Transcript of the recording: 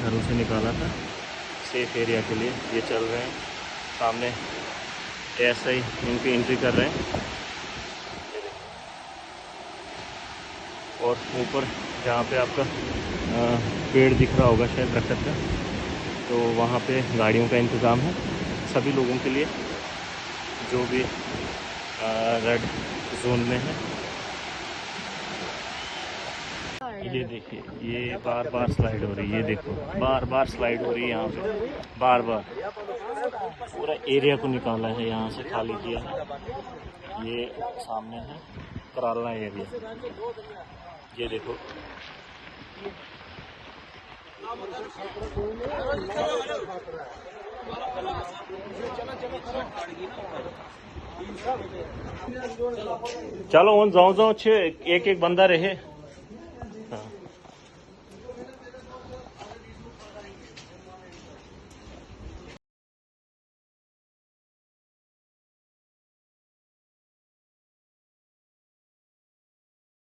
घरों से निकाला था सेफ एरिया के लिए। ये चल रहे हैं सामने, ऐसा ही इनकी एंट्री कर रहे हैं। और ऊपर जहाँ पे आपका पेड़ दिख रहा होगा शायद दरख्त का, तो वहाँ पे गाड़ियों का इंतज़ाम है सभी लोगों के लिए जो भी रेड जोन में है। ये देखिए, ये बार बार स्लाइड हो रही है, ये देखो बार बार स्लाइड हो रही है यहाँ पे, बार बार पूरा एरिया को निकाला है, यहाँ से खाली किया है। ये सामने है करालना एरिया, ये देखो। चलो उन जाओ एक एक बंदा रहे।